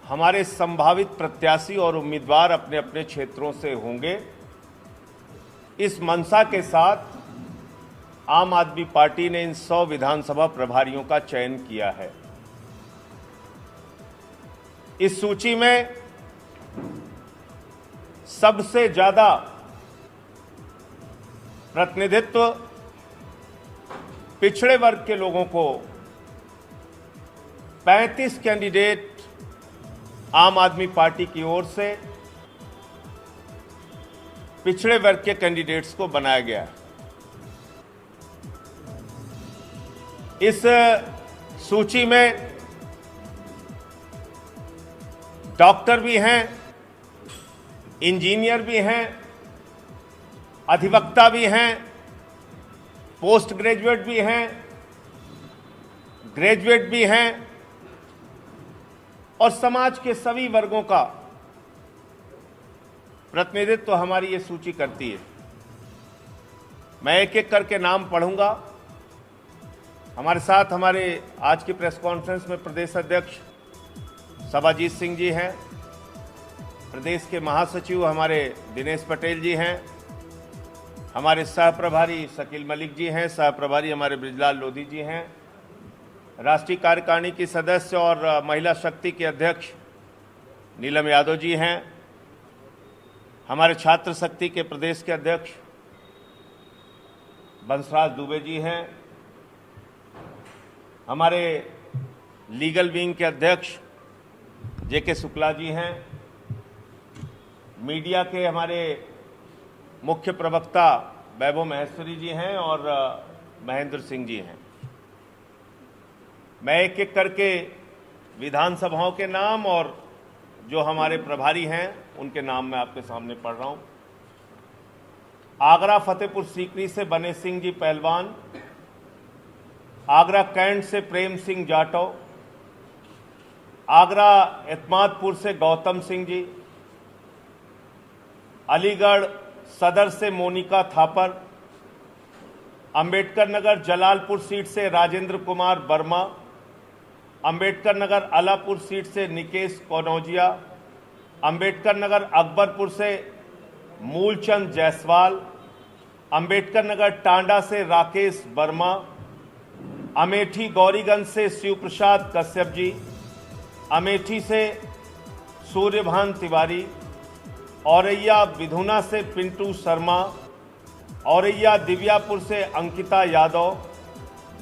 हमारे संभावित प्रत्याशी और उम्मीदवार अपने अपने क्षेत्रों से होंगे। इस मंशा के साथ आम आदमी पार्टी ने इन 100 विधानसभा प्रभारियों का चयन किया है। इस सूची में सबसे ज्यादा प्रतिनिधित्व पिछड़े वर्ग के लोगों को 35 कैंडिडेट आम आदमी पार्टी की ओर से पिछड़े वर्ग के कैंडिडेट्स को बनाया गया है। इस सूची में डॉक्टर भी हैं, इंजीनियर भी हैं, अधिवक्ता भी हैं, पोस्ट ग्रेजुएट भी हैं, ग्रेजुएट भी हैं और समाज के सभी वर्गों का प्रतिनिधित्व तो हमारी ये सूची करती है। मैं एक एक करके नाम पढ़ूंगा। हमारे साथ हमारे आज की प्रेस कॉन्फ्रेंस में प्रदेश अध्यक्ष सभाजीत सिंह जी हैं, प्रदेश के महासचिव हमारे दिनेश पटेल जी हैं, हमारे सह प्रभारी शकील मलिक जी हैं, सह प्रभारी हमारे बृजलाल लोधी जी हैं, राष्ट्रीय कार्यकारिणी की सदस्य और महिला शक्ति के अध्यक्ष नीलम यादव जी हैं, हमारे छात्र शक्ति के प्रदेश के अध्यक्ष बंसराज दुबे जी हैं, हमारे लीगल विंग के अध्यक्ष जेके शुक्ला जी हैं, मीडिया के हमारे मुख्य प्रवक्ता वैभव महेश्वरी जी हैं और महेंद्र सिंह जी हैं। मैं एक एक करके विधानसभाओं के नाम और जो हमारे प्रभारी हैं उनके नाम मैं आपके सामने पढ़ रहा हूं। आगरा फतेहपुर सीकरी से बने सिंह जी पहलवान, आगरा कैंट से प्रेम सिंह जाटव, आगरा एतमादपुर से गौतम सिंह जी, अलीगढ़ सदर से मोनिका थापर, अंबेडकर नगर जलालपुर सीट से राजेंद्र कुमार वर्मा, अंबेडकर नगर अलापुर सीट से निकेश कनौजिया, अंबेडकर नगर अकबरपुर से मूलचंद जायसवाल, अंबेडकर नगर टांडा से राकेश वर्मा, अमेठी गौरीगंज से शिव प्रसाद कश्यप जी, अमेठी से सूर्यभान तिवारी, औरैया विधुना से पिंटू शर्मा, औरैया दिव्यापुर से अंकिता यादव,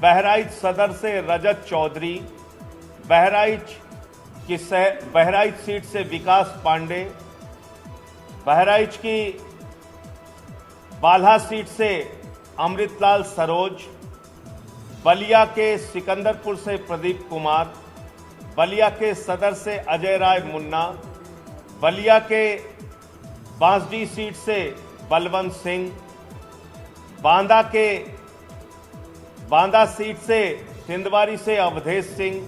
बहराइच सदर से रजत चौधरी, बहराइच सीट से विकास पांडे, बहराइच की बाल्हा सीट से अमृतलाल सरोज, बलिया के सिकंदरपुर से प्रदीप कुमार, बलिया के सदर से अजय राय मुन्ना, बलिया के बांसडी सीट से बलवंत सिंह, बांदा सीट से तिंदवारी से अवधेश सिंह,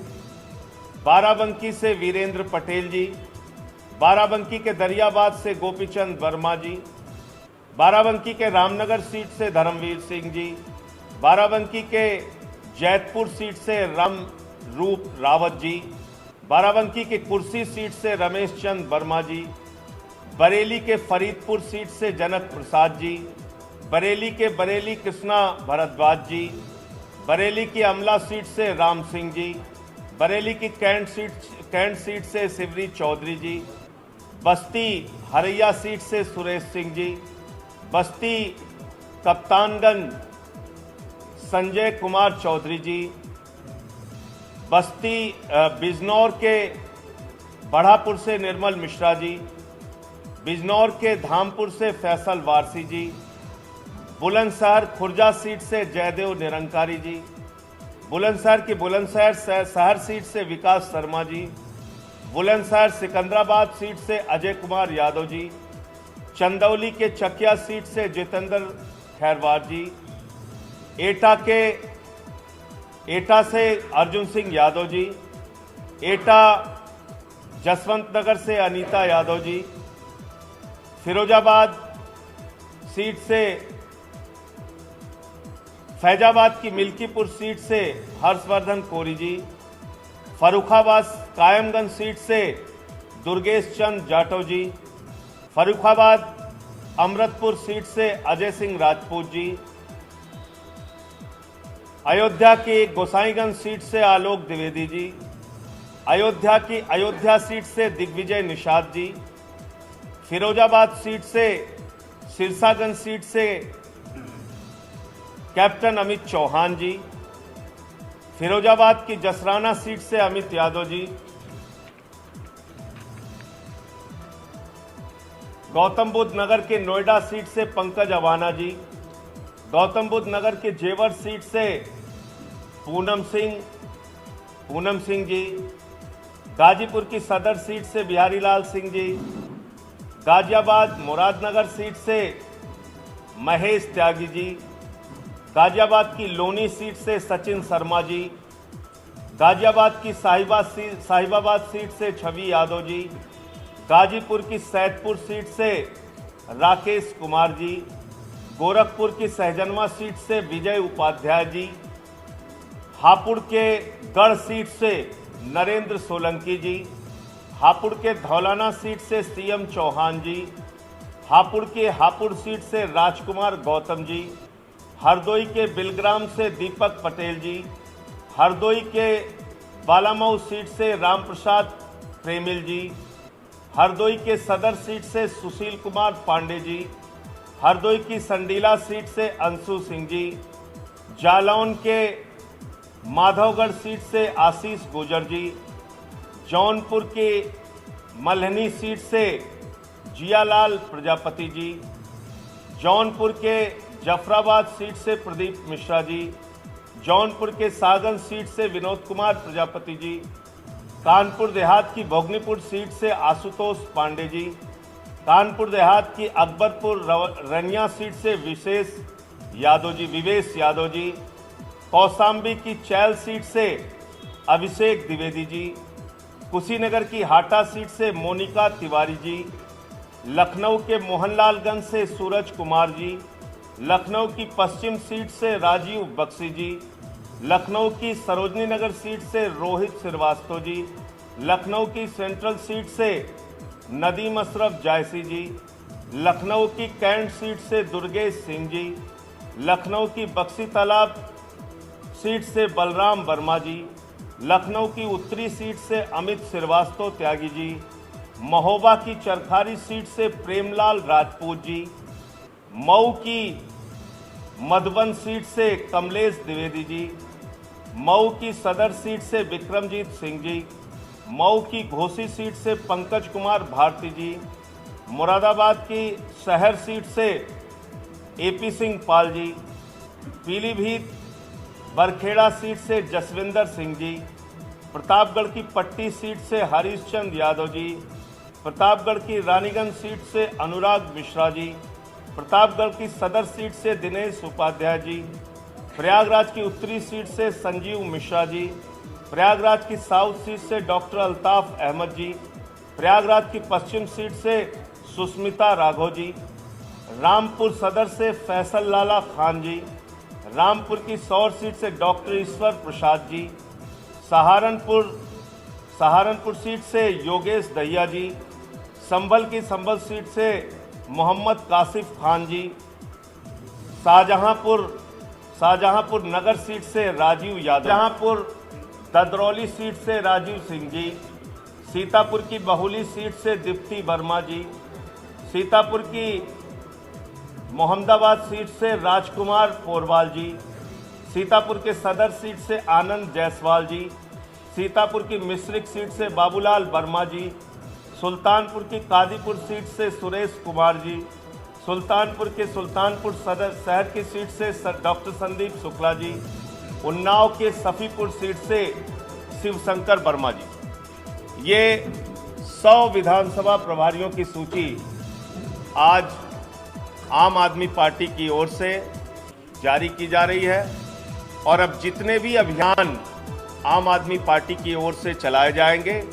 बाराबंकी से वीरेंद्र पटेल जी, बाराबंकी के दरियाबाद से गोपीचंद वर्मा जी, बाराबंकी के रामनगर सीट से धर्मवीर सिंह जी, बाराबंकी के जैतपुर सीट से राम रूप रावत जी, बाराबंकी की कुर्सी सीट से रमेश चंद वर्मा जी, बरेली के फरीदपुर सीट से जनक प्रसाद जी, बरेली के बरेली कृष्णा भरद्वाज जी, बरेली की अमला सीट से राम सिंह जी, बरेली की कैंट सीट से शिवरी चौधरी जी, बस्ती हरैया सीट से सुरेश सिंह जी, बस्ती कप्तानगंज संजय कुमार चौधरी जी, बस्ती बिजनौर के बढ़ापुर से निर्मल मिश्रा जी, बिजनौर के धामपुर से फैसल वारसी जी, बुलंदशहर खुर्जा सीट से जयदेव निरंकारी जी, बुलंदशहर की बुलंदशहर शहर सीट से विकास शर्मा जी, बुलंदशहर सिकंदराबाद सीट से अजय कुमार यादव जी, चंदौली के चकिया सीट से जितेंद्र खैरवार जी, एटा से अर्जुन सिंह यादव जी, एटा जसवंत नगर से अनीता यादव जी, फिरोजाबाद सीट से फैजाबाद की मिल्कीपुर सीट से हर्षवर्धन कोरी जी, फर्रुखाबाद कायमगंज सीट से दुर्गेश चंद जाटव जी। फर्रुखाबाद अमृतपुर सीट से अजय सिंह राजपूत जी। अयोध्या की गोसाईगंज सीट से आलोक द्विवेदी जी। अयोध्या की अयोध्या सीट से दिग्विजय निषाद जी। फिरोजाबाद सीट से सिरसागंज सीट से कैप्टन अमित चौहान जी। फिरोजाबाद की जसराना सीट से अमित यादव जी। गौतम बुद्ध नगर के नोएडा सीट से पंकज अवाना जी। गौतम बुद्ध नगर के जेवर सीट से पूनम सिंह जी। गाजीपुर की सदर सीट से बिहारी लाल सिंह जी। गाजियाबाद मुरादनगर सीट से महेश त्यागी जी। गाजियाबाद की लोनी सीट से सचिन शर्मा जी। गाजियाबाद की साहिबाबाद सीट से छवि यादव जी। गाजीपुर की सैदपुर सीट से राकेश कुमार जी। गोरखपुर की सहजनवा सीट से विजय उपाध्याय जी। हापुड़ के गढ़ सीट से नरेंद्र सोलंकी जी। हापुड़ के धौलाना सीट से सीएम चौहान जी। हापुड़ के हापुड़ सीट से राजकुमार गौतम जी। हरदोई के बिलग्राम से दीपक पटेल जी। हरदोई के बालामऊ सीट से रामप्रसाद प्रेमिल जी। हरदोई के सदर सीट से सुशील कुमार पांडे जी। हरदोई की संडीला सीट से अंशु सिंह जी। जालौन के माधवगढ़ सीट से आशीष गुजर जी। जौनपुर की मल्हनी सीट से जियालाल प्रजापति जी। जौनपुर के जफराबाद सीट से प्रदीप मिश्रा जी। जौनपुर के सागन सीट से विनोद कुमार प्रजापति जी। कानपुर देहात की भोगनीपुर सीट से आशुतोष पांडे जी। कानपुर देहात की अकबरपुर रनिया सीट से विवेश यादव जी। कौशाम्बी की चैल सीट से अभिषेक द्विवेदी जी। कुशीनगर की हाटा सीट से मोनिका तिवारी जी। लखनऊ के मोहनलालगंज से सूरज कुमार जी। लखनऊ की पश्चिम सीट से राजीव बख्शी जी। लखनऊ की सरोजनी नगर सीट से रोहित श्रीवास्तव जी। लखनऊ की सेंट्रल सीट से नदीम अशरफ जायसी जी। लखनऊ की कैंट सीट से दुर्गेश सिंह जी। लखनऊ की बक्सी तालाब सीट से बलराम वर्मा जी। लखनऊ की उत्तरी सीट से अमित श्रीवास्तव त्यागी जी। महोबा की चरखारी सीट से प्रेमलाल राजपूत जी। मऊ की मधुबन सीट से कमलेश द्विवेदी जी। मऊ की सदर सीट से विक्रमजीत सिंह जी। मऊ की घोसी सीट से पंकज कुमार भारती जी। मुरादाबाद की शहर सीट से एपी सिंह पाल जी। पीलीभीत बरखेड़ा सीट से जसविंदर सिंह जी। प्रतापगढ़ की पट्टी सीट से हरीशचंद यादव जी। प्रतापगढ़ की रानीगंज सीट से अनुराग मिश्रा जी। प्रतापगढ़ की सदर सीट से दिनेश उपाध्याय जी। प्रयागराज की उत्तरी सीट से संजीव मिश्रा जी। प्रयागराज की साउथ सीट से डॉक्टर अल्ताफ अहमद जी। प्रयागराज की पश्चिम सीट से सुस्मिता राघव जी। रामपुर सदर से फैसल लाला खान जी। रामपुर की सौर सीट से डॉक्टर ईश्वर प्रसाद जी। सहारनपुर सीट से योगेश दहिया जी। संभल की संभल सीट से मोहम्मद कासिफ खान जी। शाहजहांपुर नगर सीट से राजीव यादव। शाहजहांपुर ददरौली सीट से राजीव सिंह जी। सीतापुर की बहुली सीट से दीप्ति वर्मा जी। सीतापुर की मोहम्मदाबाद सीट से राजकुमार पोरवाल जी। सीतापुर के सदर सीट से आनंद जायसवाल जी। सीतापुर की मिश्रिक सीट से बाबूलाल वर्मा जी। सुल्तानपुर की कादीपुर सीट से सुरेश कुमार जी। सुल्तानपुर के सुल्तानपुर सदर शहर की सीट से डॉक्टर संदीप शुक्ला जी। उन्नाव के सफीपुर सीट से शिवशंकर वर्मा जी। ये 100 विधानसभा प्रभारियों की सूची आज आम आदमी पार्टी की ओर से जारी की जा रही है और अब जितने भी अभियान आम आदमी पार्टी की ओर से चलाए जाएंगे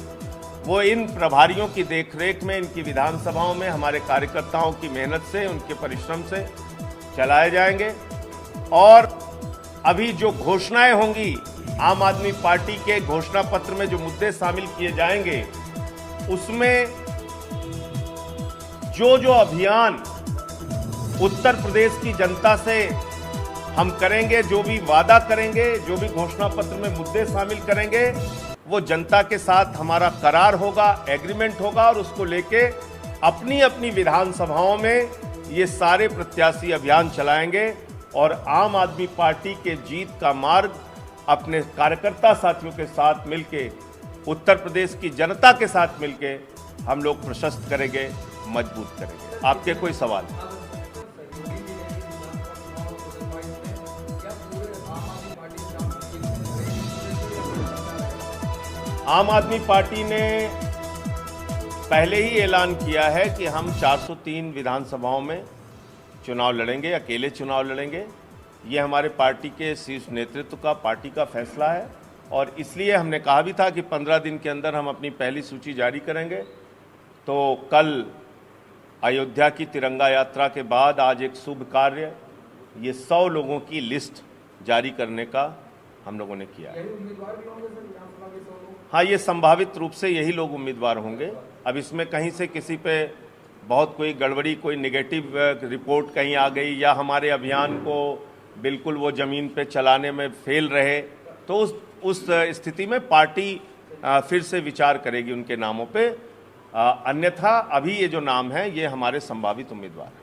वो इन प्रभारियों की देखरेख में इनकी विधानसभाओं में हमारे कार्यकर्ताओं की मेहनत से, उनके परिश्रम से चलाए जाएंगे। और अभी जो घोषणाएं होंगी आम आदमी पार्टी के घोषणा पत्र में जो मुद्दे शामिल किए जाएंगे उसमें जो जो अभियान उत्तर प्रदेश की जनता से हम करेंगे, जो भी वादा करेंगे, जो भी घोषणा पत्र में मुद्दे शामिल करेंगे, वो जनता के साथ हमारा करार होगा, एग्रीमेंट होगा और उसको लेके अपनी अपनी विधानसभाओं में ये सारे प्रत्याशी अभियान चलाएंगे और आम आदमी पार्टी के जीत का मार्ग अपने कार्यकर्ता साथियों के साथ मिलके, उत्तर प्रदेश की जनता के साथ मिलके हम लोग प्रशस्त करेंगे, मजबूत करेंगे। आपके कोई सवाल? आम आदमी पार्टी ने पहले ही ऐलान किया है कि हम 403 विधानसभाओं में चुनाव लड़ेंगे, अकेले चुनाव लड़ेंगे। ये हमारे पार्टी के शीर्ष नेतृत्व का, पार्टी का फैसला है और इसलिए हमने कहा भी था कि 15 दिन के अंदर हम अपनी पहली सूची जारी करेंगे। तो कल अयोध्या की तिरंगा यात्रा के बाद आज एक शुभ कार्य, ये 100 लोगों की लिस्ट जारी करने का हम लोगों ने किया है। हाँ, ये संभावित रूप से यही लोग उम्मीदवार होंगे। अब इसमें कहीं से किसी पे बहुत कोई गड़बड़ी, कोई नेगेटिव रिपोर्ट कहीं आ गई या हमारे अभियान को बिल्कुल वो जमीन पे चलाने में फेल रहे, तो उस स्थिति में पार्टी फिर से विचार करेगी उनके नामों पे। अन्यथा अभी ये जो नाम है ये हमारे संभावित उम्मीदवार हैं।